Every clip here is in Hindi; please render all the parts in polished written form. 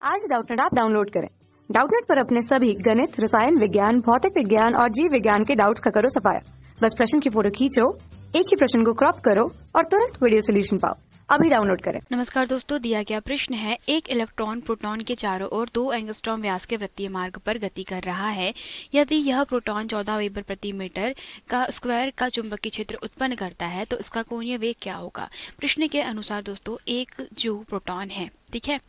आज डाउटनेट ऐप डाउनलोड करें। डाउटनेट पर अपने सभी गणित, रसायन विज्ञान, भौतिक विज्ञान और जीव विज्ञान के डाउट्स का करो सफाया। बस प्रश्न की फोटो खींचो, एक ही प्रश्न को क्रॉप करो और तुरंत वीडियो सोल्यूशन पाओ। अभी डाउनलोड करें। नमस्कार दोस्तों, दिया गया प्रश्न है, एक इलेक्ट्रॉन प्रोटॉन के चारों ओर 2 एंगस्ट्रॉम व्यास के वृत्तीय मार्ग पर गति कर रहा है। यदि यह प्रोटॉन 14 वेबर प्रति मीटर का स्क्वायर का चुंबकीय क्षेत्र उत्पन्न करता है तो इसका कोणीय वेग क्या होगा। प्रश्न के अनुसार दोस्तों, एक जो प्रोटॉन है, ठीक है,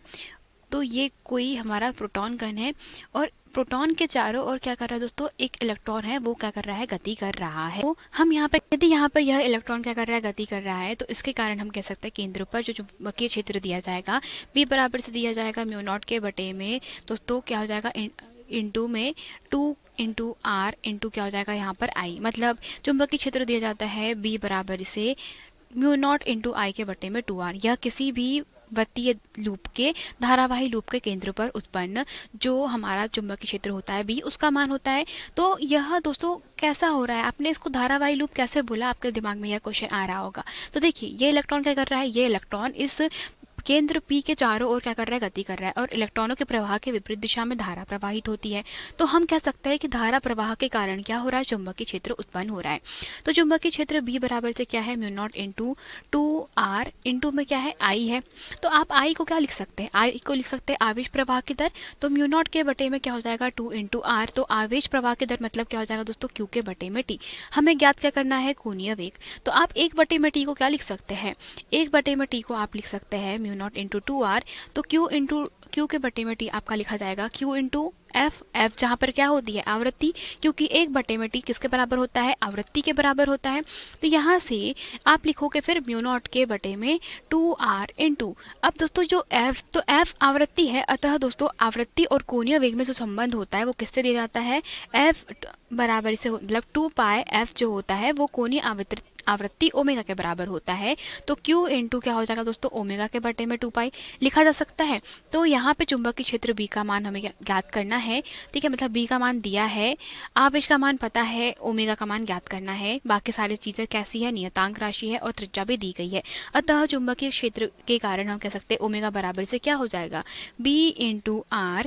तो ये कोई हमारा प्रोटॉन कण है और प्रोटॉन के चारों ओर क्या कर रहा है दोस्तों, एक इलेक्ट्रॉन है, वो क्या कर रहा है, गति कर रहा है। तो हम यहाँ पर यदि यहाँ पर यह इलेक्ट्रॉन क्या कर रहा है, गति कर रहा है, तो इसके कारण हम कह सकते हैं केंद्र पर जो चुंबकीय क्षेत्र दिया जाएगा V बराबर से दिया जाएगा म्यू नॉट के बटे में दोस्तों क्या हो जाएगा, इंटू में 2 इंटू R इंटू क्या हो जाएगा यहाँ पर I। मतलब चुंबकीय क्षेत्र दिया जाता है B बराबर से म्यू नॉट इंटू I के बटे में 2R। यह किसी भी वृत्तीय लूप के धारावाही लूप के केंद्र पर उत्पन्न जो हमारा चुंबकीय क्षेत्र होता है B, उसका मान होता है। तो यह दोस्तों कैसा हो रहा है, आपने इसको धारावाही लूप कैसे बोला, आपके दिमाग में यह क्वेश्चन आ रहा होगा। तो देखिए, ये इलेक्ट्रॉन क्या कर रहा है, ये इलेक्ट्रॉन इस केंद्र P के चारों ओर क्या कर रहा है, गति कर रहा है और इलेक्ट्रॉनों के प्रवाह के विपरीत दिशा में धारा प्रवाहित होती है। तो हम कह सकते हैं कि धारा प्रवाह के कारण क्या हो रहा है, चुंबकीय क्षेत्र उत्पन्न हो रहा है। तो चुंबकीय क्षेत्र B बराबर से क्या है, mu naught into 2R into में क्या है, I है। तो आप I को क्या लिख सकते हैं, I को लिख सकते हैं आवेश प्रवाह की दर। तो म्यू नॉट के बटे में क्या हो जाएगा, 2 इंटू R। तो आवेश प्रवाह की दर मतलब क्या हो जाएगा दोस्तों, Q के बटे में T। हमें ज्ञात क्या करना है, कोणीय वेग। तो आप 1 बटे में T को क्या लिख सकते हैं, 1 बटे में T को आप लिख सकते हैं म्यू नॉट इंटू 2R। तो Q के बटे में T आपका लिखा जाएगा Q इंटू F जहाँ पर क्या होती है, आवृत्ति, क्योंकि 1 बटे में T किसके बराबर होता है, आवृत्ति के बराबर होता है। तो यहाँ से आप लिखोगे फिर म्यू नॉट के बटे में 2R इंटू, अब दोस्तों जो F, तो F आवृत्ति है, अतः दोस्तों आवृत्ति और कोणीय वेग में जो संबंध होता है वो किससे दिया जाता है, F बराबर से मतलब 2 पाई F जो होता है वो कोणीय आवृत्ति ओमेगा के बराबर होता है। तो Q इंटू क्या हो जाएगा दोस्तों, ओमेगा के बटे में 2 पाई लिखा जा सकता है। तो यहाँ पे चुंबकीय क्षेत्र B का मान हमें ज्ञात करना है, ठीक है, मतलब B का मान दिया है, आवेश का मान पता है, ओमेगा का मान ज्ञात करना है, बाकी सारी चीजें कैसी है, नियतांक राशि है और त्रिज्या भी दी गई है। अतः चुंबकीय क्षेत्र के कारण हम कह सकते हैं ओमेगा बराबर से क्या हो जाएगा, B इंटू R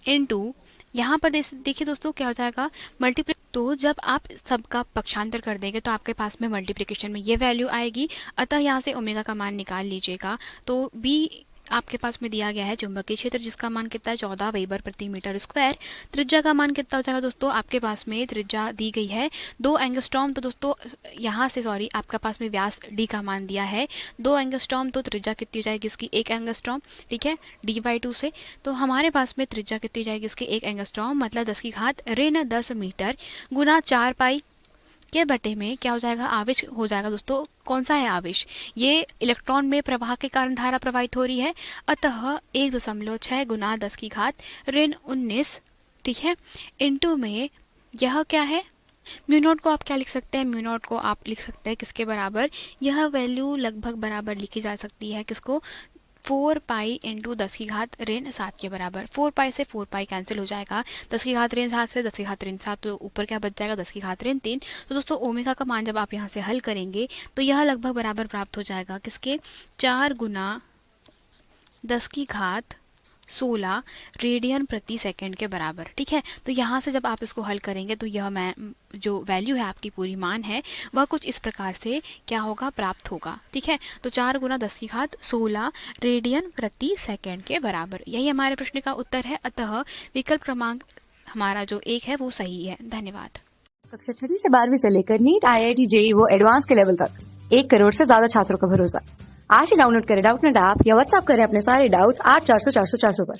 इंटू यहाँ पर देखिए दोस्तों क्या हो जाएगा, मल्टीप्लाई। तो जब आप सबका पक्षांतर कर देंगे तो आपके पास में मल्टीप्लिकेशन में ये वैल्यू आएगी। अतः यहाँ से ओमेगा का मान निकाल लीजिएगा। तो B आपके पास में दिया गया है चुंबकीय क्षेत्र जिसका मान कितना है, 14 वेबर प्रति मीटर स्क्वायर। त्रिज्या का मान कितना हो जाएगा दोस्तों, आपके पास में त्रिज्या दी गई है 2 एंगस्ट्रॉम। तो दोस्तों यहाँ से सॉरी, आपके पास में व्यास D का मान दिया है 2 एंगस्ट्रॉम। तो त्रिज्या कितनी हो जाएगी इसकी, 1 एंगस्ट्रॉम, ठीक है, D/2 से। तो हमारे पास में त्रिज्या कितनी जाएगी इसकी, 1 एंगस्ट्रॉम, मतलब 10 की घात ऋण 10 मीटर गुना 4 पाई के बटे में क्या हो जाएगा, आवेश हो जाएगा दोस्तों, कौन सा है आवेश, ये इलेक्ट्रॉन में प्रवाह के कारण धारा प्रवाहित हो रही है। अतः 1.6 गुना 10 की घात ऋण 19, ठीक है, इंटू में यह क्या है, म्यू नॉट को आप क्या लिख सकते हैं, म्यू नॉट को आप लिख सकते हैं किसके बराबर, यह वैल्यू लगभग बराबर लिखी जा सकती है किसको, 4 पाई इंटू 10 की घात ऋण 7 के बराबर। 4 पाई से 4 पाई कैंसिल हो जाएगा, 10 की घात ऋण 7 से 10 की घात ऋण 7, तो ऊपर क्या बच जाएगा, 10 की घात ऋण 3। तो दोस्तों ओमेगा का मान जब आप यहाँ से हल करेंगे तो यह लगभग बराबर प्राप्त हो जाएगा किसके, 4 गुना 10 की घात 16 रेडियन प्रति सेकंड के बराबर, ठीक है। तो यहाँ से जब आप इसको हल करेंगे तो यह जो वैल्यू है आपकी पूरी मान है वह कुछ इस प्रकार से क्या होगा, प्राप्त होगा, ठीक है। तो 4 गुना 10 की घात 16 रेडियन प्रति सेकंड के बराबर, यही हमारे प्रश्न का उत्तर है। अतः विकल्प क्रमांक हमारा जो 1 है वो सही है। धन्यवाद। कक्षा 6 से 12वीं से लेकर नीट, IIT, JEE वो एडवांस के लेवल तक 1 करोड़ से ज्यादा छात्रों का भरोसा। आज ही डाउनलोड करें डाउटनेट ऐप या व्हाट्सएप करें अपने सारे डाउट्स 8400 400 400 पर।